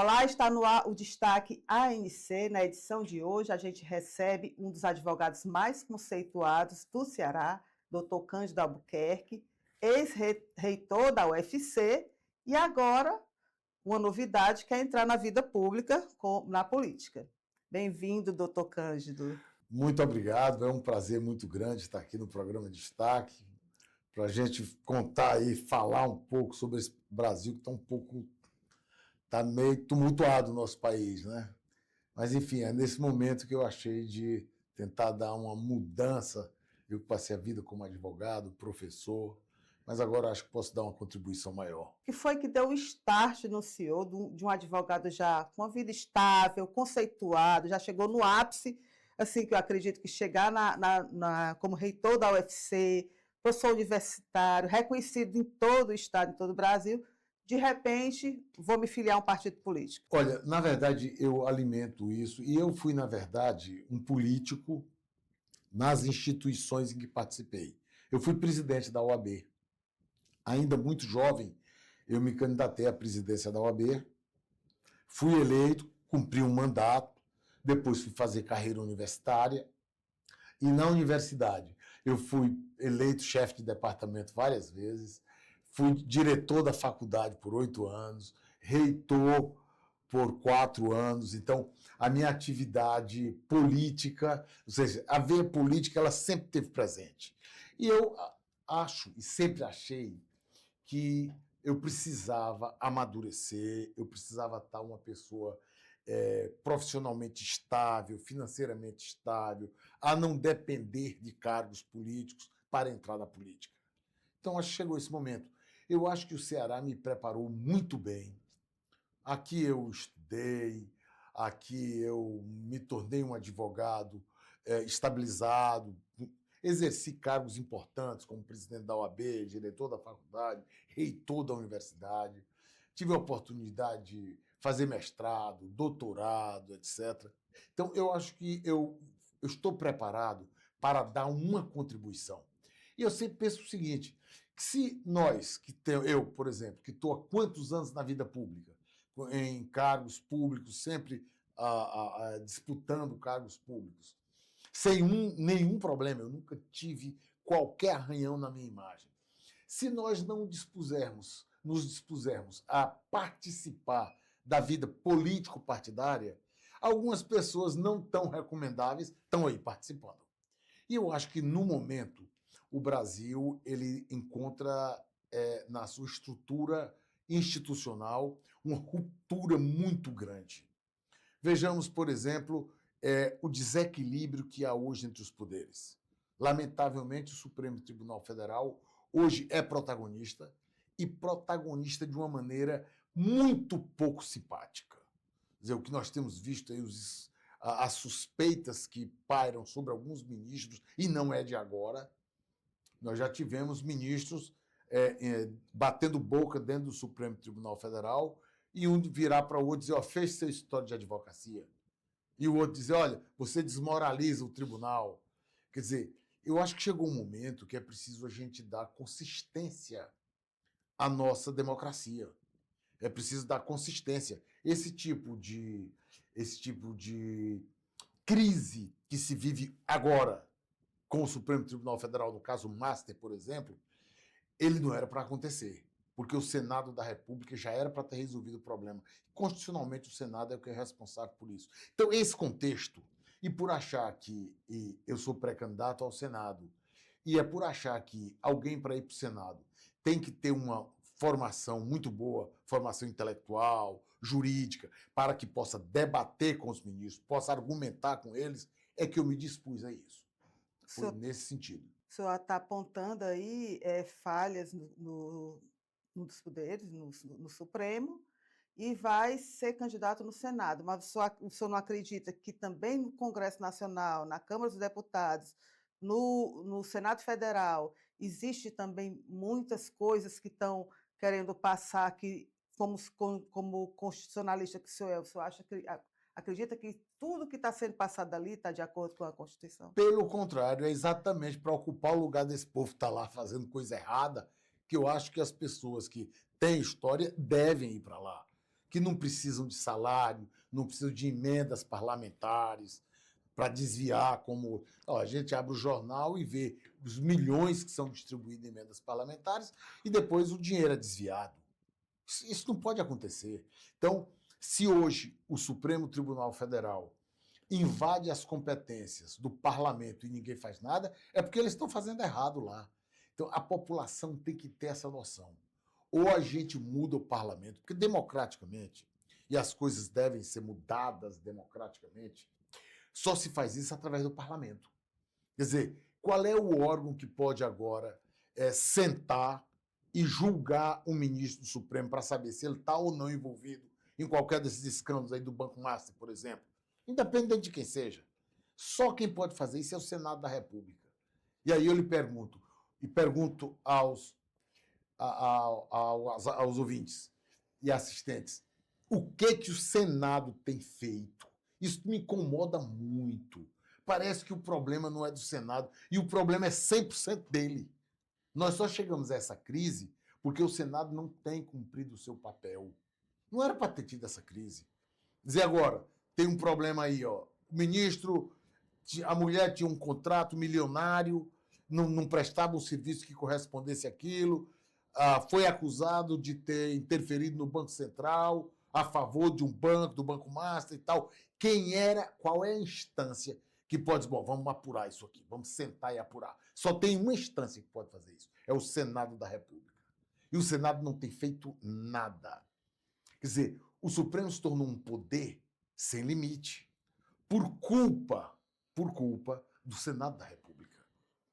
Olá, está no ar o destaque ANC. Na edição de hoje, a gente recebe um dos advogados mais conceituados do Ceará, Dr. Cândido Albuquerque, ex-reitor da UFC, e agora uma novidade que é entrar na vida pública, na política. Bem-vindo, Dr. Cândido. Muito obrigado, é um prazer muito grande estar aqui no programa Destaque, para a gente contar e falar um pouco sobre esse Brasil que está meio tumultuado no nosso país, né? Mas, enfim, é nesse momento que eu achei de tentar dar uma mudança. Eu passei a vida como advogado, professor, mas agora acho que posso dar uma contribuição maior. O que foi que deu o start no senhor de um advogado já com uma vida estável, conceituado, já chegou no ápice, assim, que eu acredito que chegar como reitor da UFC, professor universitário, reconhecido em todo o estado, em todo o Brasil, de repente, vou me filiar a um partido político? Olha, na verdade, eu alimento isso, e eu fui, na verdade, um político nas instituições em que participei. Eu fui presidente da OAB. Ainda muito jovem, eu me candidatei à presidência da OAB, fui eleito, cumpri um mandato, depois fui fazer carreira universitária, e na universidade eu fui eleito chefe de departamento várias vezes, fui diretor da faculdade por 8 anos, reitor por 4 anos. Então, a minha atividade política, ou seja, a veia política, ela sempre esteve presente. E eu acho, e sempre achei, que eu precisava amadurecer, eu precisava estar uma pessoa profissionalmente estável, financeiramente estável, a não depender de cargos políticos para entrar na política. Então, acho que chegou esse momento. Eu acho que o Ceará me preparou muito bem. Aqui eu estudei, aqui eu me tornei um advogado estabilizado, exerci cargos importantes como presidente da OAB, diretor da faculdade, reitor da universidade. Tive a oportunidade de fazer mestrado, doutorado, etc. Então, eu acho que eu estou preparado para dar uma contribuição. E eu sempre penso o seguinte, que se nós, eu, por exemplo, que estou há quantos anos na vida pública, em cargos públicos, sempre disputando cargos públicos, sem nenhum problema, eu nunca tive qualquer arranhão na minha imagem. Se nós não nos dispusermos a participar da vida político-partidária, algumas pessoas não tão recomendáveis estão aí participando. E eu acho que, no momento, o Brasil ele encontra na sua estrutura institucional uma ruptura muito grande. Vejamos, por exemplo, o desequilíbrio que há hoje entre os poderes. Lamentavelmente, o Supremo Tribunal Federal hoje é protagonista, e protagonista de uma maneira muito pouco simpática. Quer dizer, o que nós temos visto aí, as suspeitas que pairam sobre alguns ministros, e não é de agora. Nós já tivemos ministros batendo boca dentro do Supremo Tribunal Federal, e um virar para o outro e dizer, fez sua história de advocacia. E o outro dizer, olha, você desmoraliza o tribunal. Quer dizer, eu acho que chegou um momento que é preciso a gente dar consistência à nossa democracia. É preciso dar consistência. Esse tipo de crise que se vive agora com o Supremo Tribunal Federal, no caso Master, por exemplo, ele não era para acontecer, porque o Senado da República já era para ter resolvido o problema. Constitucionalmente, o Senado é o que é responsável por isso. Então, esse contexto, e por achar que eu sou pré-candidato ao Senado, e é por achar que alguém para ir para o Senado tem que ter uma formação muito boa, formação intelectual, jurídica, para que possa debater com os ministros, possa argumentar com eles, é que eu me dispus a isso. Foi nesse sentido. O senhor está apontando aí falhas nos poderes, no Supremo, e vai ser candidato no Senado. Mas o senhor não acredita que também no Congresso Nacional, na Câmara dos Deputados, no Senado Federal, existe também muitas coisas que estão querendo passar, que, como constitucionalista que o senhor acha que acredita que tudo que está sendo passado ali está de acordo com a Constituição? Pelo contrário, é exatamente para ocupar o lugar desse povo que está lá fazendo coisa errada, que eu acho que as pessoas que têm história devem ir para lá. que não precisam de salário, não precisam de emendas parlamentares para desviar, como ó, a gente abre o jornal e vê os milhões que são distribuídos em emendas parlamentares e depois o dinheiro é desviado. Isso não pode acontecer. Então, se hoje o Supremo Tribunal Federal invade as competências do parlamento e ninguém faz nada, é porque eles estão fazendo errado lá. Então, a população tem que ter essa noção. Ou a gente muda o parlamento, porque democraticamente, e as coisas devem ser mudadas democraticamente, só se faz isso através do parlamento. Quer dizer, qual é o órgão que pode agora sentar e julgar um ministro do Supremo para saber se ele está ou não envolvido em qualquer desses escândalos aí do Banco Master, por exemplo? Independente de quem seja. Só quem pode fazer isso é o Senado da República. E aí eu lhe pergunto, e pergunto aos ouvintes e assistentes, o que o Senado tem feito? Isso me incomoda muito. Parece que o problema não é do Senado e o problema é 100% dele. Nós só chegamos a essa crise porque o Senado não tem cumprido o seu papel. Não era para ter tido essa crise. Dizer agora, tem um problema aí, ó. O ministro, a mulher tinha um contrato milionário, não prestava um serviço que correspondesse àquilo, foi acusado de ter interferido no Banco Central a favor de um banco, do Banco Master e tal. Quem era, qual é a instância que pode dizer, bom, vamos apurar isso aqui, vamos sentar e apurar. Só tem uma instância que pode fazer isso, é o Senado da República. E o Senado não tem feito nada. Quer dizer, o Supremo se tornou um poder sem limite, por culpa do Senado da República.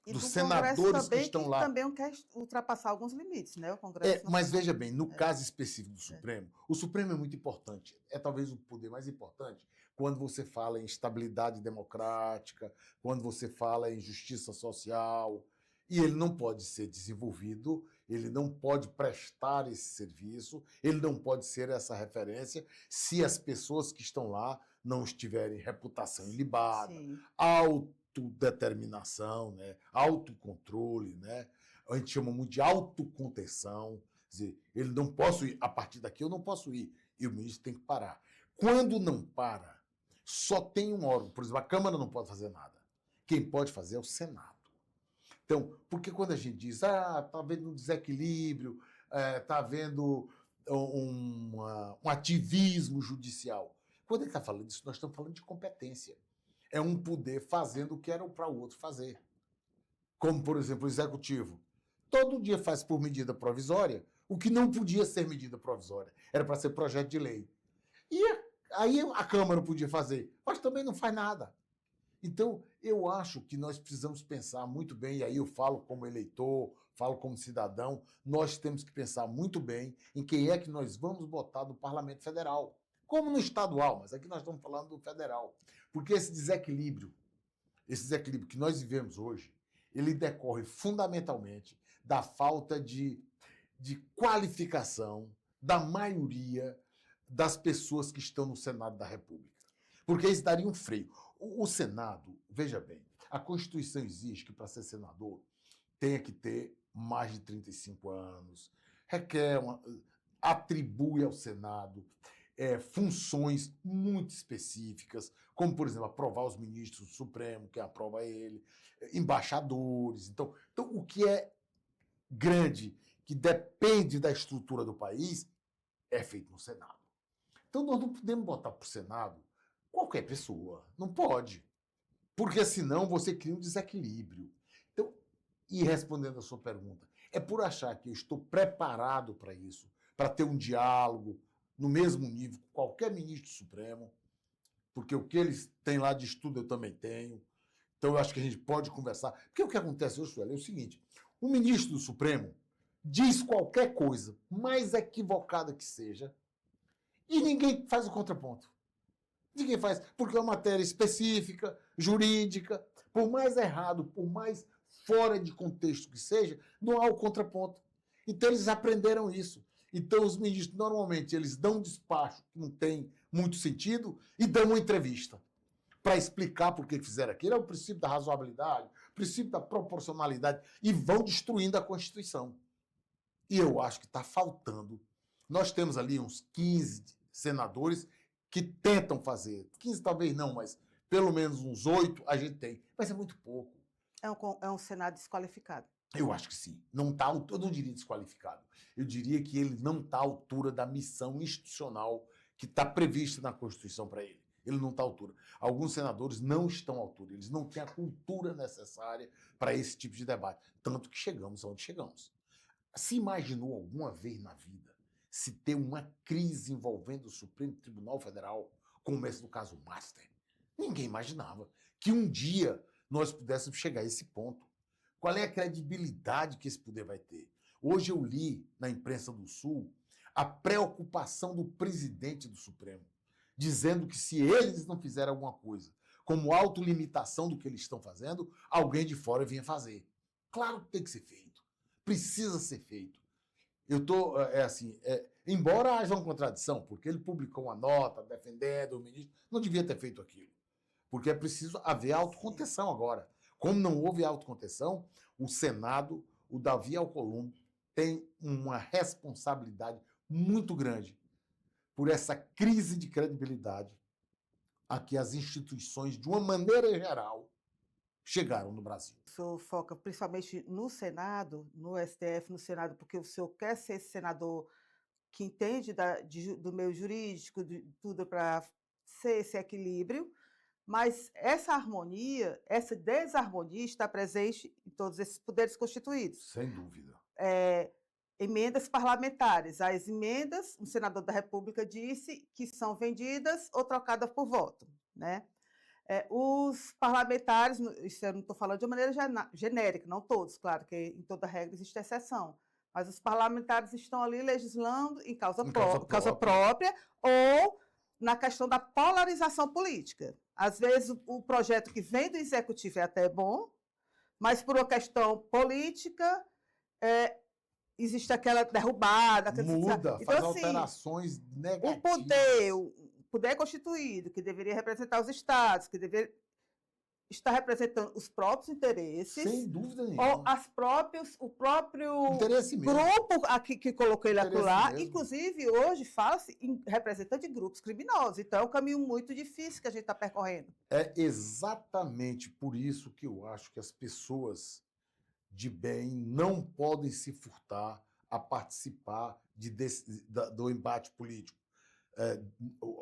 E dos do senadores Congresso que também, estão que lá. também quer ultrapassar alguns limites, né? O Congresso Mas veja bem, no caso específico do Supremo, o Supremo é muito importante. É talvez o poder mais importante quando você fala em estabilidade democrática, quando você fala em justiça social. E ele não pode ser desenvolvido, ele não pode prestar esse serviço, ele não pode ser essa referência se as pessoas que estão lá não estiverem reputação ilibada, Sim. autodeterminação, né? Autocontrole, né? A gente chama muito de autocontenção. Quer dizer, ele não posso ir, a partir daqui eu não posso ir, e o ministro tem que parar. Quando não para, só tem um órgão, por exemplo, a Câmara não pode fazer nada. Quem pode fazer é o Senado. Então, porque quando a gente diz, está havendo um desequilíbrio, está havendo um ativismo judicial. Quando ele está falando disso, nós estamos falando de competência. É um poder fazendo o que era para o outro fazer. Como, por exemplo, o Executivo. Todo dia faz por medida provisória o que não podia ser medida provisória. Era para ser projeto de lei. E aí a Câmara podia fazer, mas também não faz nada. Então, eu acho que nós precisamos pensar muito bem, e aí eu falo como eleitor, falo como cidadão, nós temos que pensar muito bem em quem é que nós vamos botar do Parlamento Federal. Como no estadual, mas aqui nós estamos falando do federal. Porque esse desequilíbrio que nós vivemos hoje, ele decorre fundamentalmente da falta de qualificação da maioria das pessoas que estão no Senado da República. Porque eles dariam um freio. O Senado, veja bem, a Constituição exige que para ser senador tenha que ter mais de 35 anos, atribui ao Senado funções muito específicas, como, por exemplo, aprovar os ministros do Supremo, quem aprova ele, embaixadores. Então, o que é grande, que depende da estrutura do país, é feito no Senado. Então, nós não podemos botar para o Senado qualquer pessoa. Não pode. Porque senão você cria um desequilíbrio. Então, e respondendo a sua pergunta, é por achar que eu estou preparado para isso, para ter um diálogo no mesmo nível com qualquer ministro supremo, porque o que eles têm lá de estudo eu também tenho. Então, eu acho que a gente pode conversar. Porque o que acontece hoje, é o seguinte, o ministro do Supremo diz qualquer coisa, mais equivocada que seja, e ninguém faz o contraponto. Ninguém faz, porque é uma matéria específica, jurídica, por mais errado, por mais fora de contexto que seja, não há o contraponto. Então, eles aprenderam isso. Então, os ministros, normalmente, eles dão um despacho que não tem muito sentido e dão uma entrevista para explicar por que fizeram aquilo. É o princípio da razoabilidade, o princípio da proporcionalidade, e vão destruindo a Constituição. E eu acho que está faltando. Nós temos ali uns 15 senadores que tentam fazer. 15 talvez não, mas pelo menos uns 8 a gente tem. Mas é muito pouco. É um Senado desqualificado. Eu acho que sim. Não tá, eu não diria desqualificado. Eu diria que ele não está à altura da missão institucional que está prevista na Constituição para ele. Ele não está à altura. Alguns senadores não estão à altura. Eles não têm a cultura necessária para esse tipo de debate. Tanto que chegamos onde chegamos. Se imaginou alguma vez na vida se ter uma crise envolvendo o Supremo Tribunal Federal, como esse do caso Master? Ninguém imaginava que um dia nós pudéssemos chegar a esse ponto. Qual é a credibilidade que esse poder vai ter? Hoje eu li na imprensa do Sul a preocupação do presidente do Supremo, dizendo que se eles não fizerem alguma coisa como autolimitação do que eles estão fazendo, alguém de fora vinha fazer. Claro que tem que ser feito. Precisa ser feito. Eu estou, embora haja uma contradição, porque ele publicou uma nota defendendo o ministro, não devia ter feito aquilo. Porque é preciso haver autocontenção agora. Como não houve autocontenção, o Senado, o Davi Alcolumbre, tem uma responsabilidade muito grande por essa crise de credibilidade a que as instituições, de uma maneira geral, chegaram no Brasil. O senhor foca principalmente no Senado, no STF, no Senado, porque o senhor quer ser esse senador que entende do meio jurídico, de tudo para ser esse equilíbrio, mas essa harmonia, essa desarmonia está presente em todos esses poderes constituídos. Sem dúvida. Emendas parlamentares. As emendas, o senador da República disse que são vendidas ou trocadas por voto, né? Os parlamentares, isso eu não estou falando de maneira genérica, não todos, claro que em toda regra existe exceção, mas os parlamentares estão ali legislando em causa própria ou na questão da polarização política. Às vezes o projeto que vem do executivo é até bom, mas por uma questão política existe aquela derrubada. Muda, então, faz alterações negativas. O poder constituído, que deveria representar os estados, que deveria estar representando os próprios interesses. Sem dúvida nenhuma. Ou o próprio interesse mesmo. Grupo aqui que colocou ele acolá. Inclusive, hoje fala-se em representante de grupos criminosos. Então, é um caminho muito difícil que a gente está percorrendo. É exatamente por isso que eu acho que as pessoas de bem não podem se furtar a participar do embate político.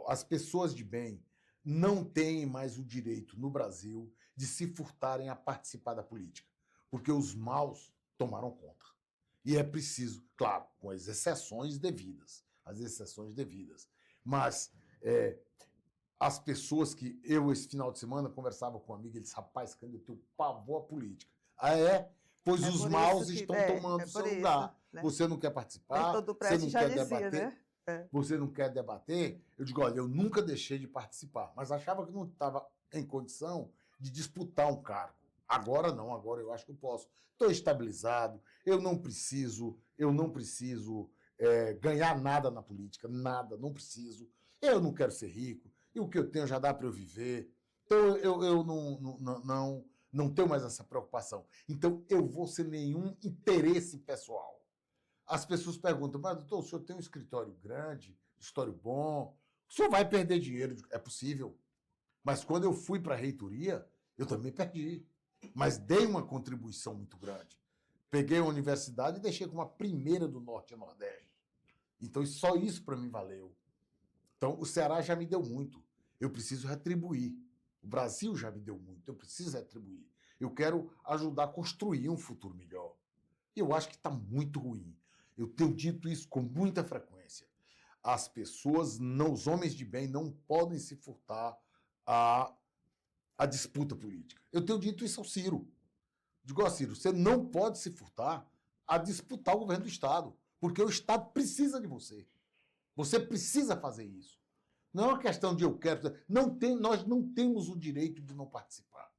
As pessoas de bem não têm mais o direito no Brasil de se furtarem a participar da política, porque os maus tomaram conta. E é preciso, claro, com as exceções devidas, mas as pessoas que esse final de semana, conversava com um amigo, ele disse, rapaz, eu tenho pavor à política. Ah, é? Pois os maus estão tomando o seu lugar. Né? Você não quer participar, você não quer debater. Né? Você não quer debater? Eu digo, olha, eu nunca deixei de participar, mas achava que não estava em condição de disputar um cargo. Agora não, agora eu acho que eu posso. Estou estabilizado, eu não preciso ganhar nada na política, nada, não preciso. Eu não quero ser rico, e o que eu tenho já dá para eu viver. Então eu não tenho mais essa preocupação. Então eu vou sem nenhum interesse pessoal. As pessoas perguntam, mas doutor, o senhor tem um escritório grande, escritório bom, o senhor vai perder dinheiro? É possível. Mas quando eu fui para a reitoria, eu também perdi. Mas dei uma contribuição muito grande. Peguei a universidade e deixei como a primeira do Norte e Nordeste. Então só isso para mim valeu. Então o Ceará já me deu muito. Eu preciso retribuir. O Brasil já me deu muito. Eu preciso retribuir. Eu quero ajudar a construir um futuro melhor. E eu acho que está muito ruim. Eu tenho dito isso com muita frequência. As pessoas, os homens de bem, não podem se furtar à disputa política. Eu tenho dito isso ao Ciro. Digo, Ciro, você não pode se furtar a disputar o governo do Estado, porque o Estado precisa de você. Você precisa fazer isso. Não é uma questão de eu quero... nós não temos o direito de não participar.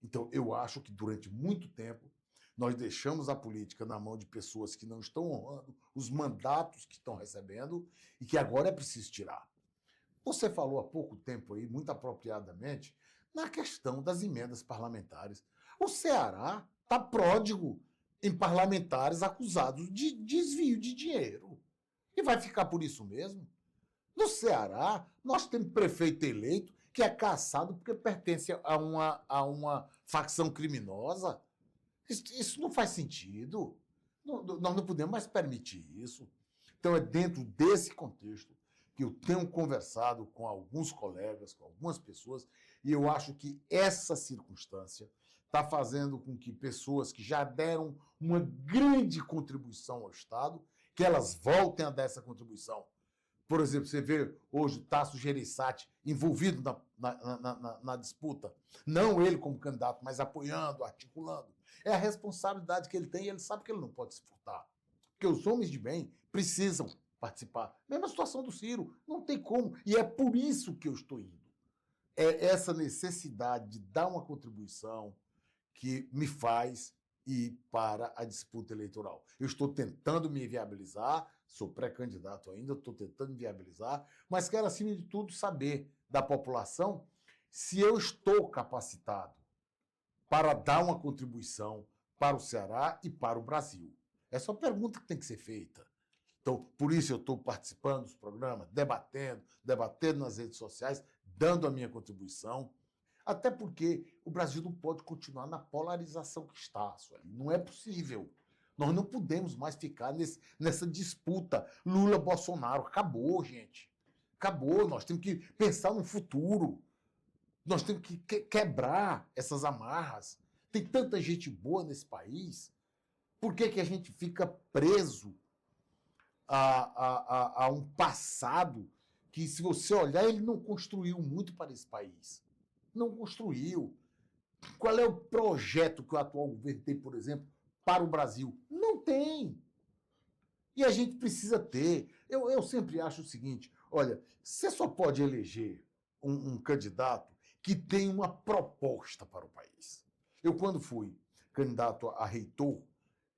Então, eu acho que durante muito tempo nós deixamos a política na mão de pessoas que não estão honrando os mandatos que estão recebendo e que agora é preciso tirar. Você falou há pouco tempo aí, muito apropriadamente, na questão das emendas parlamentares. O Ceará está pródigo em parlamentares acusados de desvio de dinheiro. E vai ficar por isso mesmo? No Ceará, nós temos prefeito eleito que é caçado porque pertence a uma facção criminosa. Isso não faz sentido. Nós não podemos mais permitir isso. Então, é dentro desse contexto que eu tenho conversado com alguns colegas, com algumas pessoas, e eu acho que essa circunstância está fazendo com que pessoas que já deram uma grande contribuição ao Estado, que elas voltem a dar essa contribuição. Por exemplo, você vê hoje o Tasso Gereissati envolvido na disputa. Não ele como candidato, mas apoiando, articulando. É a responsabilidade que ele tem e ele sabe que ele não pode se furtar. Porque os homens de bem precisam participar. Mesma situação do Ciro, não tem como. E é por isso que eu estou indo. É essa necessidade de dar uma contribuição que me faz ir para a disputa eleitoral. Eu estou tentando me viabilizar, sou pré-candidato ainda, estou tentando me viabilizar, mas quero, acima de tudo, saber da população se eu estou capacitado para dar uma contribuição para o Ceará e para o Brasil. Essa é uma pergunta que tem que ser feita. Então, por isso eu estou participando dos programas, debatendo nas redes sociais, dando a minha contribuição. Até porque o Brasil não pode continuar na polarização que está, Sueli. Não é possível. Nós não podemos mais ficar nessa disputa Lula-Bolsonaro. Acabou, gente. Acabou. Nós temos que pensar no futuro. Nós temos que quebrar essas amarras. Tem tanta gente boa nesse país. Por que a gente fica preso a um passado que, se você olhar, ele não construiu muito para esse país? Não construiu. Qual é o projeto que o atual governo tem, por exemplo, para o Brasil? Não tem. E a gente precisa ter. Eu sempre acho o seguinte, olha, você só pode eleger um candidato que tem uma proposta para o país. Eu, quando fui candidato a reitor,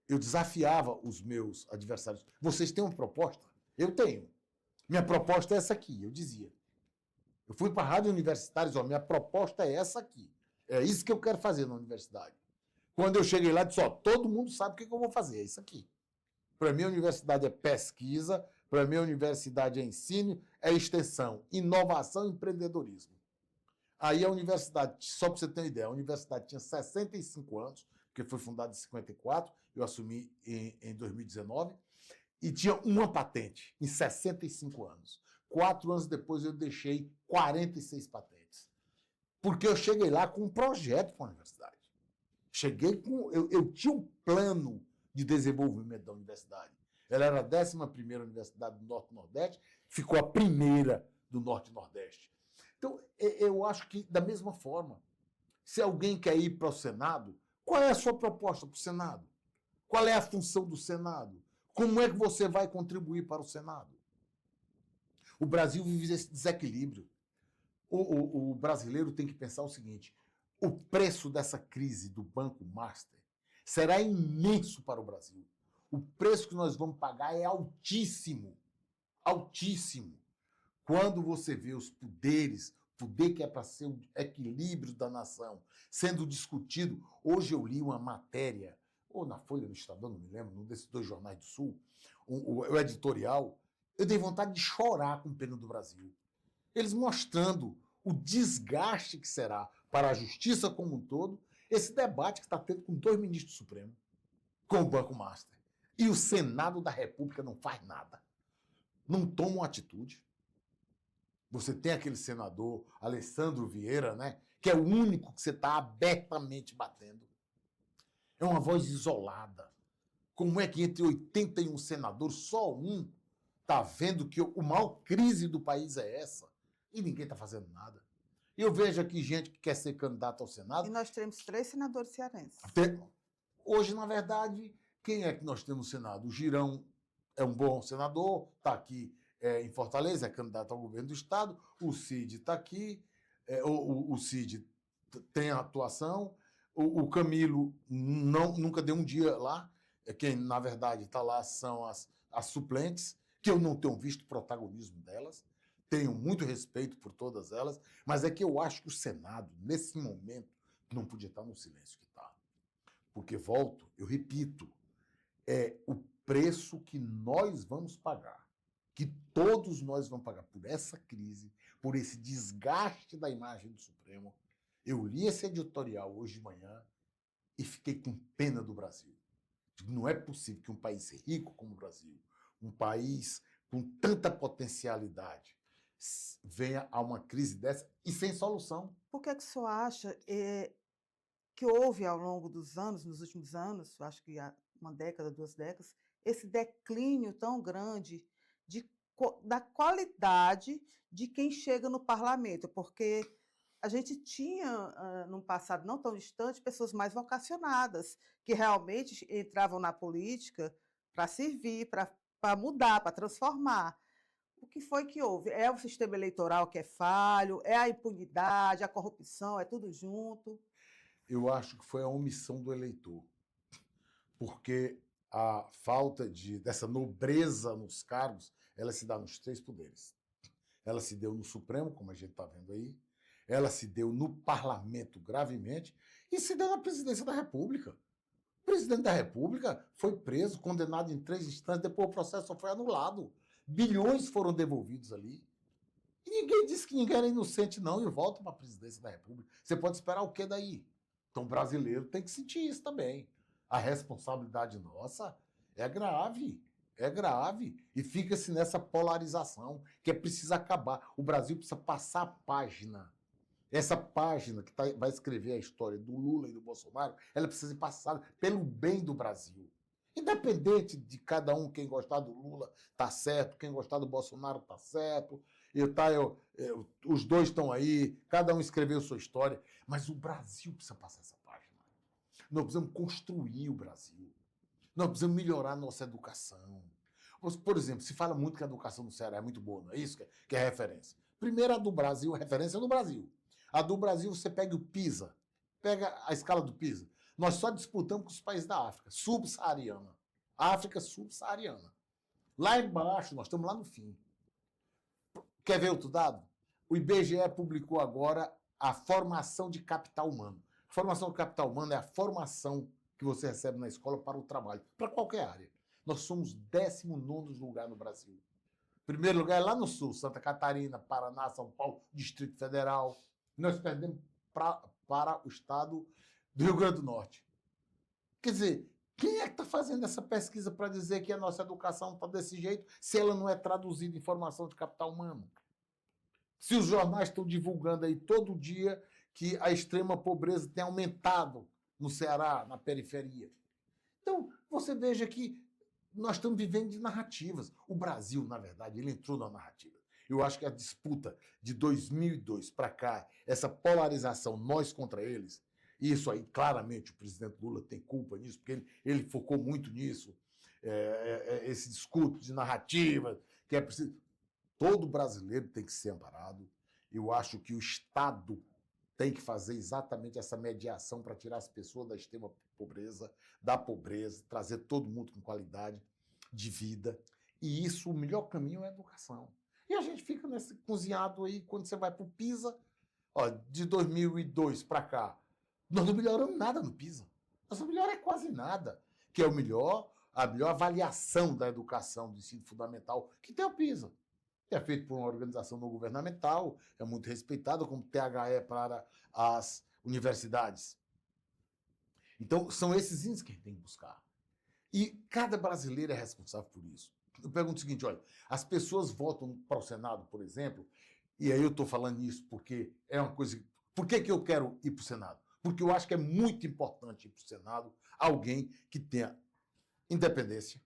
eu desafiava os meus adversários. Vocês têm uma proposta? Eu tenho. Minha proposta é essa aqui, eu dizia. Eu fui para a rádio universitária e disse, minha proposta é essa aqui. É isso que eu quero fazer na universidade. Quando eu cheguei lá, disse, todo mundo sabe o que eu vou fazer, é isso aqui. Para mim, a universidade é pesquisa, para mim, a universidade é ensino, é extensão, inovação e empreendedorismo. Aí a universidade, só para você ter uma ideia, a universidade tinha 65 anos, porque foi fundada em 54, eu assumi em 2019, e tinha uma patente em 65 anos. 4 anos depois eu deixei 46 patentes. Porque eu cheguei lá com um projeto para a universidade. Cheguei com. Eu tinha um plano de desenvolvimento da universidade. Ela era a 11ª universidade do Norte e Nordeste, ficou a primeira do Norte e Nordeste. Então, eu acho que, da mesma forma, se alguém quer ir para o Senado, qual é a sua proposta para o Senado? Qual é a função do Senado? Como é que você vai contribuir para o Senado? O Brasil vive esse desequilíbrio. O brasileiro tem que pensar o seguinte, o preço dessa crise do Banco Master será imenso para o Brasil. O preço que nós vamos pagar é altíssimo. Altíssimo. Quando você vê os poderes, poder que é para ser o equilíbrio da nação, sendo discutido. Hoje eu li uma matéria, ou na Folha do Estadão, não me lembro, num desses 2 jornais do Sul, o editorial, eu dei vontade de chorar com o pena do Brasil. Eles mostrando o desgaste que será para a justiça como um todo esse debate que está tendo com 2 ministros do Supremo, com o Banco Master. E o Senado da República não faz nada. Não toma uma atitude. Você tem aquele senador, Alessandro Vieira, né, que é o único que você está abertamente batendo. É uma voz isolada. Como é que entre 81 senadores, só um está vendo que a maior crise do país é essa? E ninguém está fazendo nada. Eu vejo aqui gente que quer ser candidato ao Senado. E nós temos 3 senadores cearenses. Hoje, na verdade, quem é que nós temos no Senado? O Girão é um bom senador, está aqui em Fortaleza, é candidato ao governo do Estado. O Cid está aqui, o Cid tem atuação. O Camilo nunca deu um dia lá. Quem, na verdade, está lá são as suplentes, que eu não tenho visto protagonismo delas. Tenho muito respeito por todas elas, mas é que eu acho que o Senado, nesse momento, não podia estar no silêncio que está. Porque, volto, eu repito, é o preço que nós vamos pagar que todos nós vamos pagar por essa crise, por esse desgaste da imagem do Supremo. Eu li esse editorial hoje de manhã e fiquei com pena do Brasil. Não é possível que um país rico como o Brasil, um país com tanta potencialidade, venha a uma crise dessa e sem solução. Por que o senhor acha que houve ao longo dos anos, nos últimos anos, eu acho que há uma década, 2 décadas, esse declínio tão grande da qualidade de quem chega no parlamento? Porque a gente tinha, num passado não tão distante, pessoas mais vocacionadas, que realmente entravam na política para servir, para mudar, para transformar. O que foi que houve? É o sistema eleitoral que é falho? É a impunidade, a corrupção, é tudo junto? Eu acho que foi a omissão do eleitor, porque a falta dessa nobreza nos cargos, ela se dá nos 3 poderes. Ela se deu no Supremo, como a gente está vendo aí, ela se deu no Parlamento gravemente e se deu na Presidência da República. O presidente da República foi preso, condenado em 3 instâncias, depois o processo só foi anulado. Bilhões foram devolvidos ali. E ninguém disse que ninguém era inocente, não, e volta para a Presidência da República. Você pode esperar o quê daí? Então o brasileiro tem que sentir isso também. A responsabilidade nossa é grave. É grave. E fica-se nessa polarização, que é preciso acabar. O Brasil precisa passar a página. Essa página que vai escrever a história do Lula e do Bolsonaro, ela precisa ser passada pelo bem do Brasil. Independente de cada um, quem gostar do Lula tá certo, quem gostar do Bolsonaro tá certo, os dois estão aí, cada um escreveu sua história, mas o Brasil precisa passar essa página. Nós precisamos construir o Brasil. Nós precisamos melhorar a nossa educação. Por exemplo, se fala muito que a educação no Ceará é muito boa, não é isso que é referência? Primeiro, a do Brasil, a referência é do Brasil. A do Brasil, você pega o PISA, pega a escala do PISA. Nós só disputamos com os países da África, subsaariana. África subsaariana. Lá embaixo, nós estamos lá no fim. Quer ver outro dado? O IBGE publicou agora a formação de capital humano. A formação de capital humano é a formação que você recebe na escola para o trabalho, para qualquer área. Nós somos 19º lugar no Brasil. Primeiro lugar é lá no Sul, Santa Catarina, Paraná, São Paulo, Distrito Federal. Nós perdemos para o estado do Rio Grande do Norte. Quer dizer, quem é que está fazendo essa pesquisa para dizer que a nossa educação está desse jeito se ela não é traduzida em formação de capital humano? Se os jornais estão divulgando aí todo dia que a extrema pobreza tem aumentado no Ceará, na periferia. Então, você veja que nós estamos vivendo de narrativas. O Brasil, na verdade, ele entrou na narrativa. Eu acho que a disputa de 2002 para cá, essa polarização, nós contra eles, isso aí, claramente, o presidente Lula tem culpa nisso, porque ele focou muito nisso, esse discurso de narrativa, que é preciso... Todo brasileiro tem que ser amparado. Eu acho que o Estado tem que fazer exatamente essa mediação para tirar as pessoas da extrema pobreza, da pobreza, trazer todo mundo com qualidade de vida. E isso, o melhor caminho é a educação. E a gente fica nesse cozinhado aí, quando você vai para o PISA, ó, de 2002 para cá, nós não melhoramos nada no PISA. Nossa melhor é quase nada, que é a melhor avaliação da educação do ensino fundamental, que tem o PISA. É feito por uma organização não governamental, é muito respeitada como THE para as universidades. Então, são esses índices que a gente tem que buscar. E cada brasileiro é responsável por isso. Eu pergunto o seguinte, olha, as pessoas votam para o Senado, por exemplo, e aí eu estou falando isso porque é uma coisa... Por que eu quero ir para o Senado? Porque eu acho que é muito importante ir para o Senado alguém que tenha independência,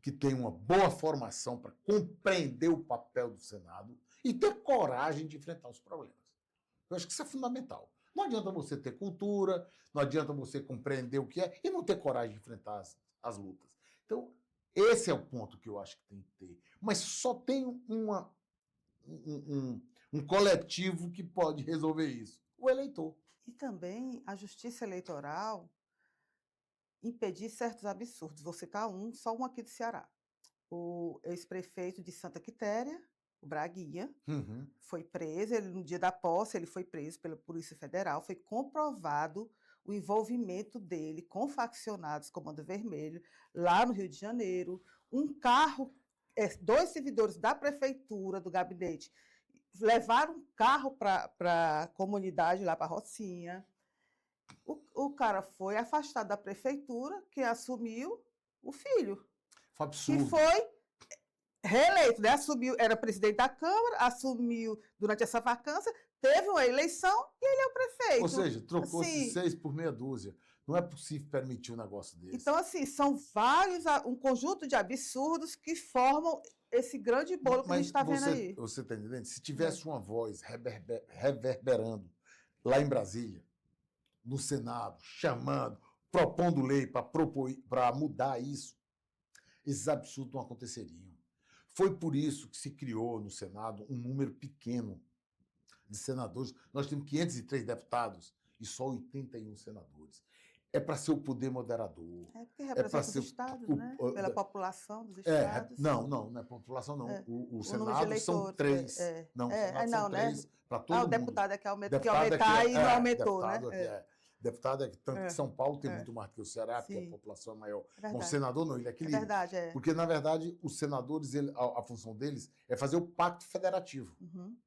que tenha uma boa formação para compreender o papel do Senado e ter coragem de enfrentar os problemas. Eu acho que isso é fundamental. Não adianta você ter cultura, não adianta você compreender o que é e não ter coragem de enfrentar as lutas. Então, esse é o ponto que eu acho que tem que ter. Mas só tem um coletivo que pode resolver isso: o eleitor. E também a justiça eleitoral impedir certos absurdos. Vou citar só um aqui do Ceará. O ex-prefeito de Santa Quitéria, o Braguinha, foi preso. No dia da posse, ele foi preso pela Polícia Federal. Foi comprovado o envolvimento dele com faccionados Comando Vermelho, lá no Rio de Janeiro. Um carro 2 servidores da prefeitura, do gabinete, levaram um carro para a comunidade, lá para a Rocinha. O cara foi afastado da prefeitura, que assumiu o filho, Foi que absurdo. foi reeleito, né? Assumiu, era presidente da Câmara, assumiu durante essa vacância, teve uma eleição e ele é o prefeito. Ou seja, trocou-se Assim, 6 por meia dúzia. Não é possível permitir um negócio desse. então, assim, são vários, um conjunto de absurdos que formam esse grande bolo que a gente está vendo aí. Você está entendendo? Se tivesse uma voz reverberando lá em Brasília, no Senado, chamando, propondo lei para mudar isso, esses absurdos não aconteceriam. Foi por isso que se criou no Senado um número pequeno de senadores. Nós temos 503 deputados e só 81 senadores. É para ser o poder moderador. É porque representa os estados, né? Pela população dos estados. Não é população, não. O Senado são 3. Não, o Senado são 3 para todo mundo. O deputado é que aumentar e não aumentou, né? Deputado tanto que São Paulo tem muito mais que o Ceará, porque a população é maior. O senador não, ele equilibra. Verdade, Porque, na verdade, os senadores, a função deles é fazer o pacto federativo.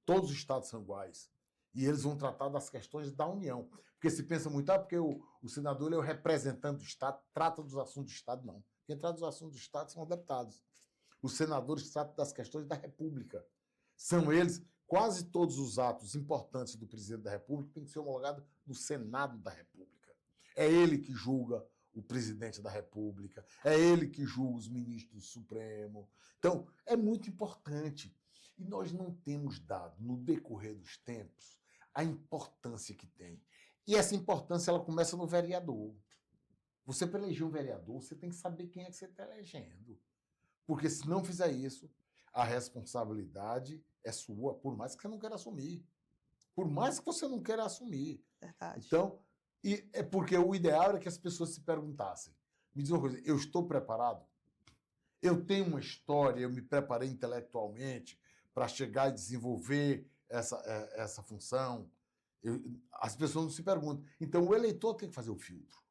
Todos os estados são iguais. E eles vão tratar das questões da União. Porque se pensa muito, porque o senador é o representante do Estado, trata dos assuntos do Estado, não. Quem trata dos assuntos do Estado são os deputados. Os senadores tratam das questões da República. São eles, quase todos os atos importantes do presidente da República têm que ser homologados no Senado da República. É ele que julga o presidente da República, é ele que julga os ministros do Supremo. Então, é muito importante. E nós não temos dado, no decorrer dos tempos, a importância que tem. E essa importância ela começa no vereador. Você, para eleger um vereador, você tem que saber quem é que você está elegendo. Porque se não fizer isso, a responsabilidade é sua, por mais que você não queira assumir. Por mais que você não queira assumir. Verdade. Então, é porque o ideal era que as pessoas se perguntassem. Me diz uma coisa, eu estou preparado? Eu tenho uma história, eu me preparei intelectualmente para chegar e desenvolver essa função? As pessoas não se perguntam. Então, o eleitor tem que fazer o filtro.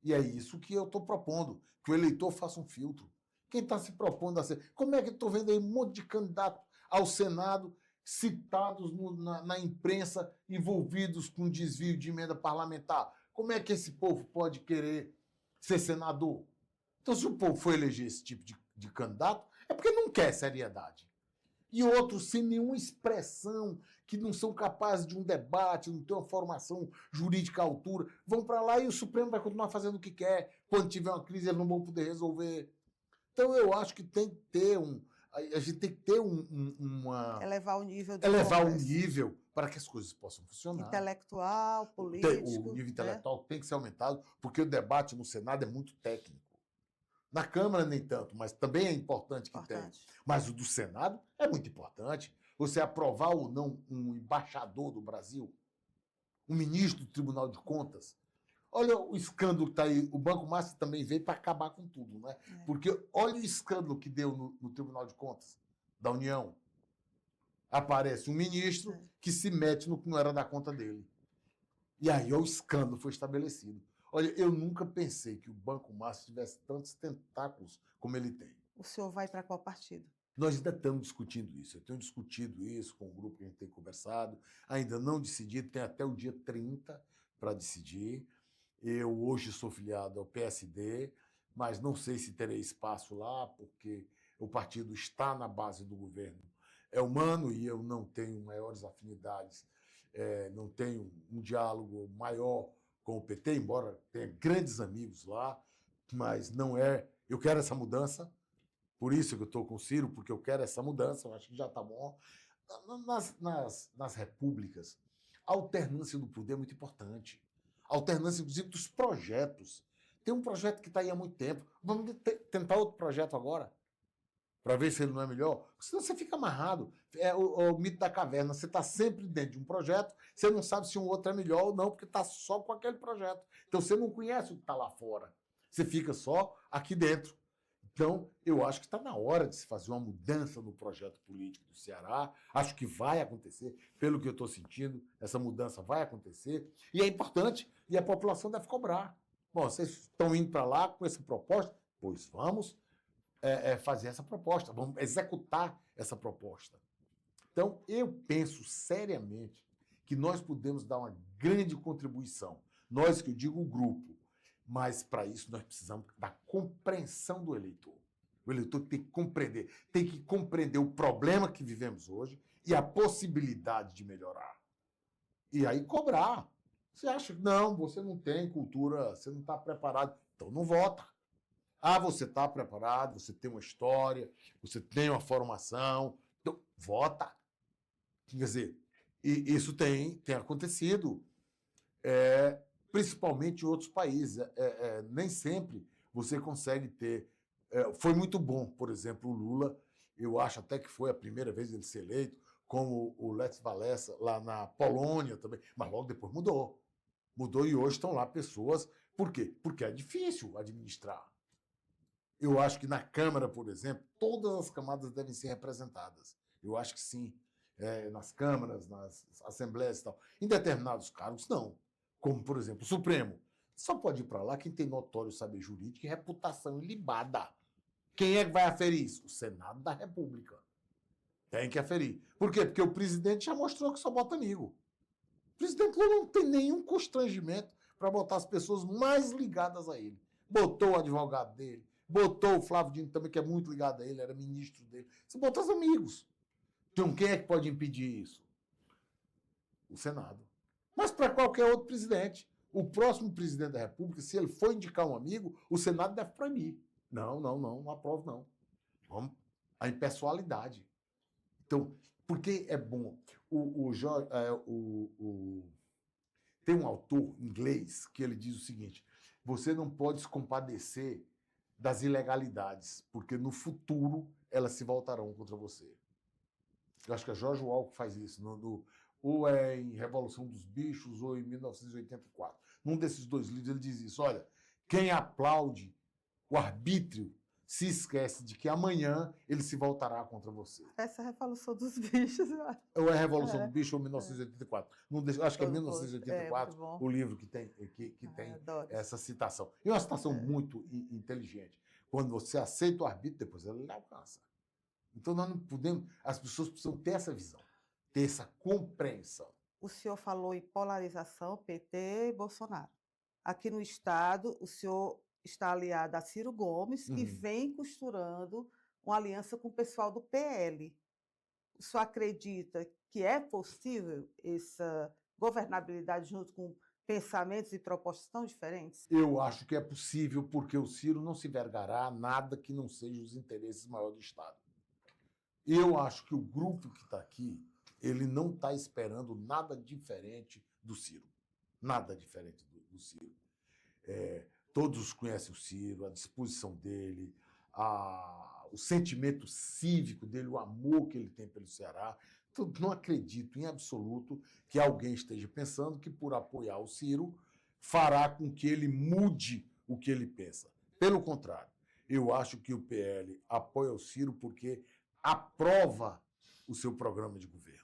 E é isso que eu estou propondo, que o eleitor faça um filtro. Quem está se propondo a ser... Como é que estou vendo aí um monte de candidato ao Senado citados na imprensa, envolvidos com desvio de emenda parlamentar? Como é que esse povo pode querer ser senador? Então, se o povo for eleger esse tipo de candidato, é porque não quer seriedade. E outros sem nenhuma expressão, que não são capazes de um debate, não têm uma formação jurídica à altura, vão para lá e o Supremo vai continuar fazendo o que quer. Quando tiver uma crise, eles não vão poder resolver. Então, eu acho que tem que ter a gente tem que ter uma... Elevar o nível para que as coisas possam funcionar. Intelectual, político. O nível intelectual tem que ser aumentado, porque o debate no Senado é muito técnico. Na Câmara, nem tanto, mas também é importante que tenha. Mas o do Senado é muito importante. Você aprovar ou não um embaixador do Brasil, um ministro do Tribunal de Contas. Olha o escândalo que está aí. O Banco Master também veio para acabar com tudo, né? Porque olha o escândalo que deu no Tribunal de Contas da União. Aparece um ministro que se mete no que não era da conta dele. E aí o escândalo foi estabelecido. Olha, eu nunca pensei que o Banco Master tivesse tantos tentáculos como ele tem. O senhor vai para qual partido? Nós ainda estamos discutindo isso. Eu tenho discutido isso com o grupo que a gente tem conversado. Ainda não decidido, tem até o dia 30 para decidir. Eu hoje sou filiado ao PSD, mas não sei se terei espaço lá, porque o partido está na base do governo. É humano e eu não tenho maiores afinidades, não tenho um diálogo maior com o PT, embora tenha grandes amigos lá, mas não é... Eu quero essa mudança, por isso que eu estou com o Ciro, porque eu quero essa mudança, eu acho que já está bom. Nas repúblicas, a alternância do poder é muito importante. A alternância, inclusive, dos projetos. Tem um projeto que está aí há muito tempo. Vamos tentar outro projeto agora, para ver se ele não é melhor. Senão você fica amarrado. É o mito da caverna. Você está sempre dentro de um projeto, você não sabe se um outro é melhor ou não, porque está só com aquele projeto. Então, você não conhece o que está lá fora. Você fica só aqui dentro. Então, eu acho que está na hora de se fazer uma mudança no projeto político do Ceará. Acho que vai acontecer. Pelo que eu estou sentindo, essa mudança vai acontecer. E é importante, e a população deve cobrar. Bom, vocês estão indo para lá com essa proposta? Pois vamos fazer essa proposta, vamos executar essa proposta. Então, eu penso seriamente que nós podemos dar uma grande contribuição. Nós, que eu digo o grupo, mas para isso nós precisamos da compreensão do eleitor. O eleitor tem que compreender o problema que vivemos hoje e a possibilidade de melhorar. E aí cobrar. Você acha que não, você não tem cultura, você não está preparado, então não vota. Ah, você está preparado, você tem uma história, você tem uma formação, então vota. Quer dizer, e isso tem acontecido, principalmente em outros países. Nem sempre você consegue ter. Foi muito bom, por exemplo, o Lula, eu acho até que foi a primeira vez ele ser eleito, como o Lech Walesa lá na Polônia também, mas logo depois mudou. Mudou e hoje estão lá pessoas. Por quê? Porque é difícil administrar. Eu acho que na Câmara, por exemplo, todas as camadas devem ser representadas. Eu acho que sim. Nas câmaras, nas assembleias e tal. Em determinados cargos, não. Como, por exemplo, o Supremo. Só pode ir para lá quem tem notório saber jurídico e reputação ilibada. Quem é que vai aferir isso? O Senado da República. Tem que aferir. Por quê? Porque o presidente já mostrou que só bota amigo. O presidente não tem nenhum constrangimento para botar as pessoas mais ligadas a ele. Botou o advogado dele, botou o Flávio Dino também, que é muito ligado a ele, era ministro dele. Você botou os amigos. Então, quem é que pode impedir isso? O Senado. Mas para qualquer outro presidente. O próximo presidente da República, se ele for indicar um amigo, o Senado deve proibir. Não aprovo, não. Vamos, a impessoalidade. Então, porque é bom. Tem um autor inglês que ele diz o seguinte: você não pode se compadecer das ilegalidades, porque no futuro elas se voltarão contra você. Eu acho que é George Orwell que faz isso, ou é em Revolução dos Bichos, ou em 1984. Num desses dois livros ele diz isso: olha, quem aplaude o arbítrio se esquece de que amanhã ele se voltará contra você. Essa é a Revolução dos Bichos, eu acho. Ou é a Revolução do Bicho ou 1984. Acho que é Muito 1984 bom. o livro que tem essa citação. E é uma citação muito inteligente. Quando você aceita o arbítrio, depois ela lhe alcança. Então nós não podemos. As pessoas precisam ter essa visão, ter essa compreensão. O senhor falou em polarização, PT e Bolsonaro. Aqui no Estado, o senhor está aliado a Ciro Gomes, que vem costurando uma aliança com o pessoal do PL. O senhor acredita que é possível essa governabilidade junto com pensamentos e propostas tão diferentes? Eu acho que é possível, porque o Ciro não se vergará nada que não seja os interesses maiores do Estado. Eu acho que o grupo que está aqui, ele não está esperando nada diferente do Ciro. Nada diferente do Ciro. Todos conhecem o Ciro, a disposição dele, o sentimento cívico dele, o amor que ele tem pelo Ceará. Então, não acredito em absoluto que alguém esteja pensando que, por apoiar o Ciro, fará com que ele mude o que ele pensa. Pelo contrário, eu acho que o PL apoia o Ciro porque aprova o seu programa de governo.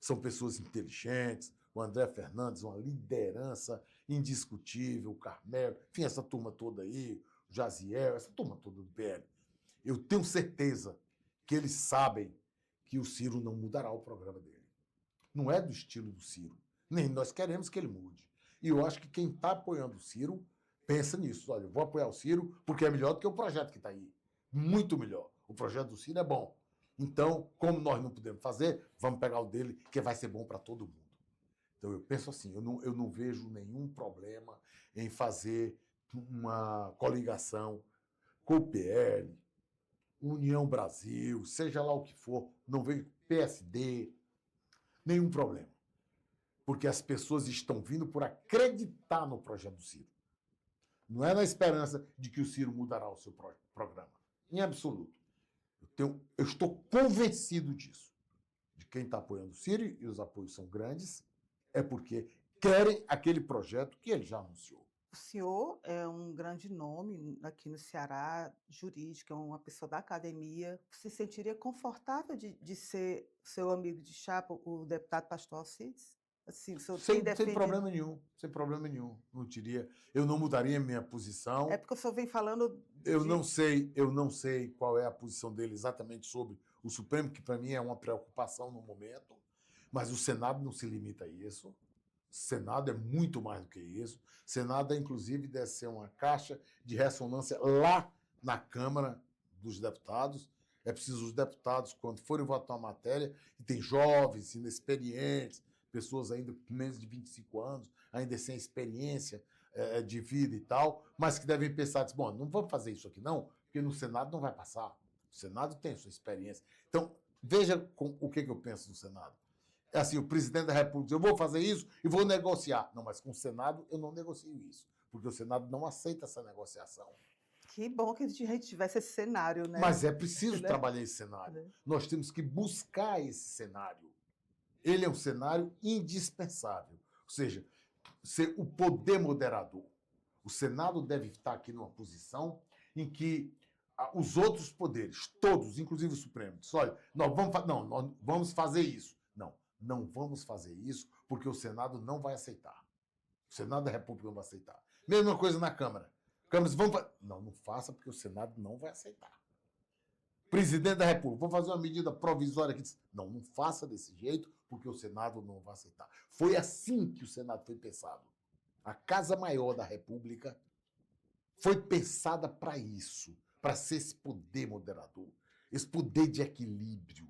São pessoas inteligentes, o André Fernandes, uma liderança indiscutível, o Carmelo, enfim, essa turma toda aí, o Jaziel, essa turma toda do PL. Eu tenho certeza que eles sabem que o Ciro não mudará o programa dele. Não é do estilo do Ciro. Nem nós queremos que ele mude. E eu acho que quem está apoiando o Ciro pensa nisso. Olha, eu vou apoiar o Ciro porque é melhor do que o projeto que está aí. Muito melhor. O projeto do Ciro é bom. Então, como nós não podemos fazer, vamos pegar o dele, que vai ser bom para todo mundo. Então, eu penso assim, eu não vejo nenhum problema em fazer uma coligação com o PL, União Brasil, seja lá o que for, não vejo PSD, nenhum problema. Porque as pessoas estão vindo por acreditar no projeto do Ciro. Não é na esperança de que o Ciro mudará o seu programa. Em absoluto. Eu estou convencido disso. De quem está apoiando o Ciro, e os apoios são grandes, é porque querem aquele projeto que ele já anunciou. O senhor é um grande nome aqui no Ceará, jurídico, é uma pessoa da academia. Se sentiria confortável de ser seu amigo de chapa, o deputado Pastor Alcides? Assim, o senhor tem Sem defendido... problema nenhum, sem problema nenhum. Não teria, eu não mudaria minha É posição. porque o senhor vem falando Eu não sei qual é a posição dele exatamente sobre o Supremo, que para mim é uma preocupação no momento, mas o Senado não se limita a isso. O Senado é muito mais do que isso. O Senado, inclusive, deve ser uma caixa de ressonância lá na Câmara dos Deputados. É preciso os deputados, quando forem votar uma matéria, e tem jovens, inexperientes, pessoas ainda com menos de 25 anos, ainda sem experiência de vida e tal, mas que devem pensar, bom, não vamos fazer isso aqui não, porque no Senado não vai passar. O Senado tem a sua experiência. Então, veja o que eu penso do Senado. É assim, o presidente da República diz, eu vou fazer isso e vou negociar. Não, mas com o Senado eu não negocio isso, porque o Senado não aceita essa negociação. Que bom que a gente tivesse esse cenário, né? Mas é preciso trabalhar esse cenário. Nós temos que buscar esse cenário. Ele é um cenário indispensável. Ou seja, ser o poder moderador. O Senado deve estar aqui numa posição em que os outros poderes, todos, inclusive o Supremo, diz, olha, nós vamos fazer isso. Não vamos fazer isso, porque o Senado não vai aceitar. O Senado da República não vai aceitar. Mesma coisa na Câmara. Câmara diz, não faça, porque o Senado não vai aceitar. Presidente da República, vou fazer uma medida provisória aqui. Não faça desse jeito, porque o Senado não vai aceitar. Foi assim que o Senado foi pensado. A Casa Maior da República foi pensada para isso, para ser esse poder moderador, esse poder de equilíbrio,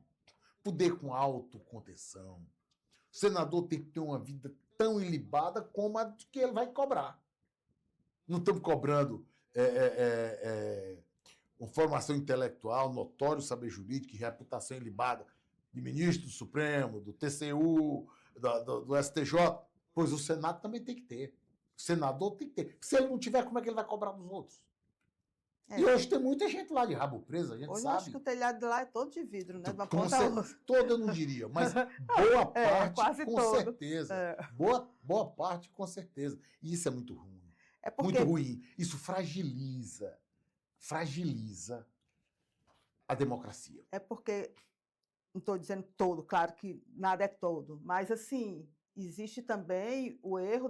poder com autocontenção. O senador tem que ter uma vida tão ilibada como a que ele vai cobrar. Não estamos cobrando uma formação intelectual, notório saber jurídico e reputação ilibada de ministro do Supremo, do TCU, do STJ, pois o Senado também tem que ter. O senador tem que ter. Se ele não tiver, como é que ele vai cobrar dos outros? E hoje tem muita gente lá de rabo preso, a gente hoje sabe. Eu acho que o telhado de lá é todo de vidro, né? Toda eu não diria, mas boa parte quase com todo. certeza. Boa parte com certeza. E isso é muito ruim. Porque... Muito ruim. Isso fragiliza a democracia. É porque, não estou dizendo todo, claro que nada é todo, mas assim, existe também o erro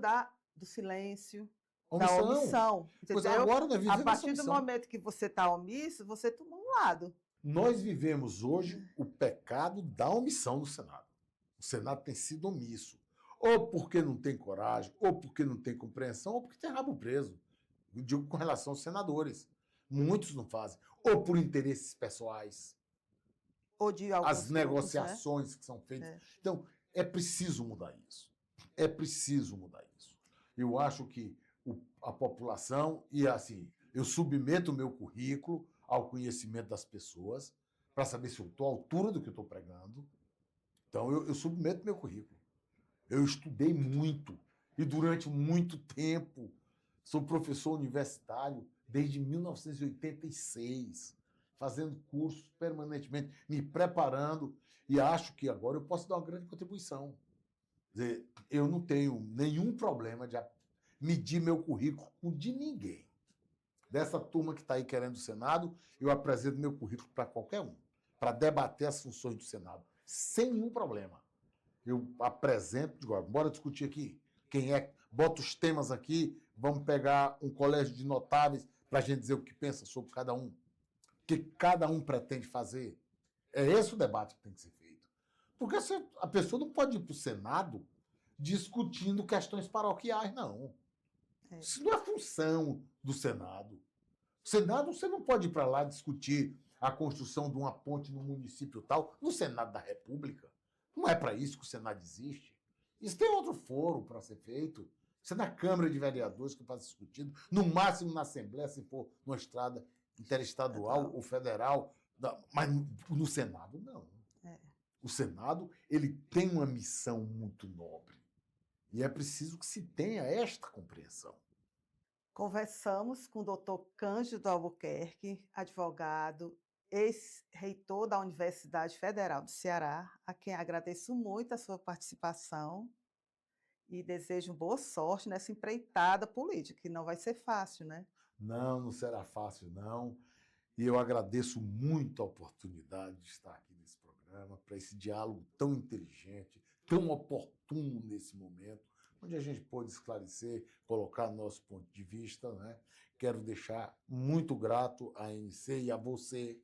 do silêncio, da omissão. Pois agora nós vivemos a partir do momento que você está omisso, você toma um lado. Nós vivemos hoje o pecado da omissão no Senado. O Senado tem sido omisso. Ou porque não tem coragem, ou porque não tem compreensão, ou porque tem rabo preso. Eu digo com relação aos senadores. Muitos não fazem. Ou por interesses pessoais. Ou de as negociações, né, que são feitas. Então, é preciso mudar isso. É preciso mudar isso. Eu acho que a população, e assim, eu submeto o meu currículo ao conhecimento das pessoas para saber se eu estou à altura do que eu estou pregando. Então, eu submeto o meu currículo. Eu estudei muito e durante muito tempo. Sou professor universitário desde 1986, fazendo cursos permanentemente, me preparando, e acho que agora eu posso dar uma grande contribuição. Quer dizer, eu não tenho nenhum problema de medir meu currículo com o de ninguém. Dessa turma que está aí querendo o Senado, eu apresento meu currículo para qualquer um, para debater as funções do Senado, sem nenhum problema. Eu apresento, digo, bora discutir aqui quem é, bota os temas aqui, vamos pegar um colégio de notáveis para a gente dizer o que pensa sobre cada um, o que cada um pretende fazer. É esse o debate que tem que ser feito. Porque a pessoa não pode ir para o Senado discutindo questões paroquiais, não. Isso não é função do Senado. O Senado, você não pode ir para lá discutir a construção de uma ponte no município tal, no Senado da República. Não é para isso que o Senado existe. Isso tem outro foro para ser feito. Isso é na Câmara de Vereadores que pode ser discutido, no máximo na Assembleia, se for numa estrada interestadual ou federal, mas no Senado, não. O Senado, ele tem uma missão muito nobre. E é preciso que se tenha esta compreensão. Conversamos com o doutor Cândido Albuquerque, advogado, ex-reitor da Universidade Federal do Ceará, a quem agradeço muito a sua participação e desejo boa sorte nessa empreitada política, que não vai ser fácil, né? Não será fácil, não. E eu agradeço muito a oportunidade de estar aqui nesse programa, para esse diálogo tão inteligente, tão oportuno nesse momento, onde a gente pôde esclarecer, colocar nosso ponto de vista, né? Quero deixar muito grato à ANC e a você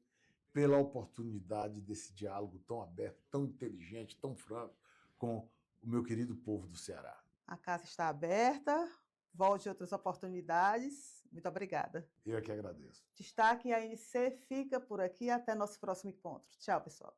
pela oportunidade desse diálogo tão aberto, tão inteligente, tão franco com o meu querido povo do Ceará. A casa está aberta, volte outras oportunidades. Muito obrigada. Eu é que agradeço. Destaque: a ANC fica por aqui até nosso próximo encontro. Tchau, pessoal.